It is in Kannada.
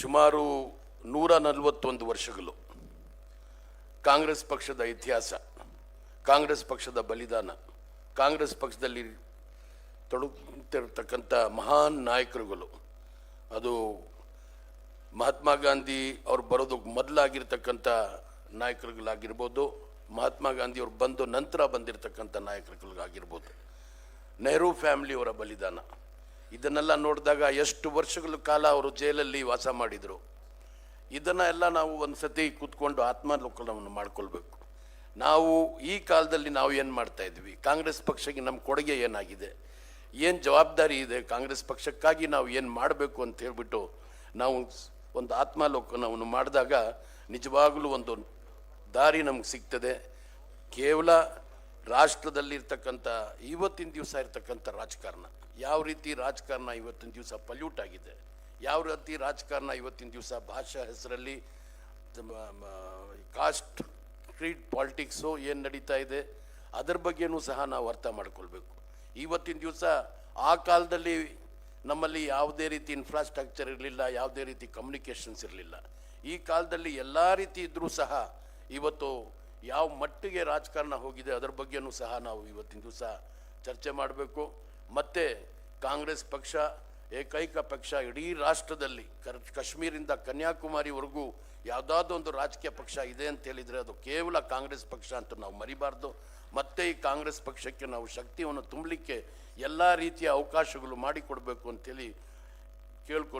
ಸುಮಾರು 141 ವರ್ಷಗಳು ಕಾಂಗ್ರೆಸ್ ಪಕ್ಷದ ಇತಿಹಾಸ, ಕಾಂಗ್ರೆಸ್ ಪಕ್ಷದ ಬಲಿದಾನ, ಕಾಂಗ್ರೆಸ್ ಪಕ್ಷದಲ್ಲಿ ತೊಡಗುತ್ತಿರತಕ್ಕಂಥ ಮಹಾನ್ ನಾಯಕರುಗಳು. ಅದು ಮಹಾತ್ಮ ಗಾಂಧಿ ಅವ್ರು ಬರೋದು ಮೊದಲಾಗಿರ್ತಕ್ಕಂಥ ನಾಯಕರುಗಳಾಗಿರ್ಬೋದು, ಮಹಾತ್ಮ ಗಾಂಧಿ ಅವ್ರು ಬಂದು ನಂತರ ಬಂದಿರತಕ್ಕಂಥ ನಾಯಕರುಗಳಾಗಿರ್ಬೋದು, ನೆಹರು ಫ್ಯಾಮಿಲಿಯವರ ಬಲಿದಾನ, ಇದನ್ನೆಲ್ಲ ನೋಡಿದಾಗ ಎಷ್ಟು ವರ್ಷಗಳ ಕಾಲ ಅವರು ಜೈಲಲ್ಲಿ ವಾಸ ಮಾಡಿದರು. ಇದನ್ನೆಲ್ಲ ನಾವು ಒಂದು ಸತಿ ಕೂತ್ಕೊಂಡು ಆತ್ಮಾವಲೋಕನವನ್ನು ಮಾಡ್ಕೊಳ್ಬೇಕು. ನಾವು ಈ ಕಾಲದಲ್ಲಿ ನಾವು ಏನು ಮಾಡ್ತಾ ಇದ್ವಿ, ಕಾಂಗ್ರೆಸ್ ಪಕ್ಷಕ್ಕೆ ನಮ್ಮ ಕೊಡುಗೆ ಏನಾಗಿದೆ, ಏನು ಜವಾಬ್ದಾರಿ ಇದೆ, ಕಾಂಗ್ರೆಸ್ ಪಕ್ಷಕ್ಕಾಗಿ ನಾವು ಏನು ಮಾಡಬೇಕು ಅಂತ ಹೇಳ್ಬಿಟ್ಟು ನಾವು ಒಂದು ಆತ್ಮಾವಲೋಕನವನ್ನು ಮಾಡಿದಾಗ ನಿಜವಾಗಲೂ ಒಂದು ದಾರಿ ನಮ್ಗೆ ಸಿಗ್ತದೆ. ಕೇವಲ ರಾಷ್ಟ್ರದಲ್ಲಿರ್ತಕ್ಕಂಥ ಇವತ್ತಿನ ದಿವಸ ಇರ್ತಕ್ಕಂಥ ರಾಜಕಾರಣ, ಯಾವ ರೀತಿ ರಾಜಕಾರಣ ಇವತ್ತಿನ ದಿವಸ ಪಲ್ಯೂಟ್ ಆಗಿದೆ, ಯಾವ ರೀತಿ ರಾಜಕಾರಣ ಇವತ್ತಿನ ದಿವಸ ಭಾಷಾ ಹೆಸರಲ್ಲಿ ಕಾಸ್ಟ್ ಕ್ರೀಡ್ ಪಾಲಿಟಿಕ್ಸು ಏನು ನಡೀತಾ ಇದೆ, ಅದರ ಬಗ್ಗೆನೂ ಸಹ ನಾವು ಅರ್ಥ ಮಾಡ್ಕೊಳ್ಬೇಕು. ಇವತ್ತಿನ ದಿವಸ ಆ ಕಾಲದಲ್ಲಿ ನಮ್ಮಲ್ಲಿ ಯಾವುದೇ ರೀತಿ ಇನ್ಫ್ರಾಸ್ಟ್ರಕ್ಚರ್ ಇರಲಿಲ್ಲ, ಯಾವುದೇ ರೀತಿ ಕಮ್ಯುನಿಕೇಷನ್ಸ್ ಇರಲಿಲ್ಲ. ಈ ಕಾಲದಲ್ಲಿ ಎಲ್ಲ ರೀತಿ ಇದ್ದರೂ ಸಹ ಇವತ್ತು ಯಾವ ಮಟ್ಟಿಗೆ ರಾಜಕಾರಣ ಹೋಗಿದೆ ಅದರ ಬಗ್ಗೆನೂ ಸಹ ನಾವು ಇವತ್ತಿನ ದಿವಸ ಚರ್ಚೆ ಮಾಡಬೇಕು. ಮತ್ತು ಕಾಂಗ್ರೆಸ್ ಪಕ್ಷ ಏಕೈಕ ಪಕ್ಷ ಇಡೀ ರಾಷ್ಟ್ರದಲ್ಲಿ ಕಾಶ್ಮೀರಿಂದ ಕನ್ಯಾಕುಮಾರಿವರೆಗೂ ಯಾವುದಾದ್ರೂ ಒಂದು ರಾಜಕೀಯ ಪಕ್ಷ ಇದೆ ಅಂತ ಹೇಳಿದರೆ ಅದು ಕೇವಲ ಕಾಂಗ್ರೆಸ್ ಪಕ್ಷ ಅಂತ ನಾವು ಮರಿಬಾರ್ದು. ಮತ್ತು ಈ ಕಾಂಗ್ರೆಸ್ ಪಕ್ಷಕ್ಕೆ ನಾವು ಶಕ್ತಿಯನ್ನು ತುಂಬಲಿಕ್ಕೆ ಎಲ್ಲ ರೀತಿಯ ಅವಕಾಶಗಳು ಮಾಡಿಕೊಡಬೇಕು ಅಂತೇಳಿ ಕೇಳ್ಕೊ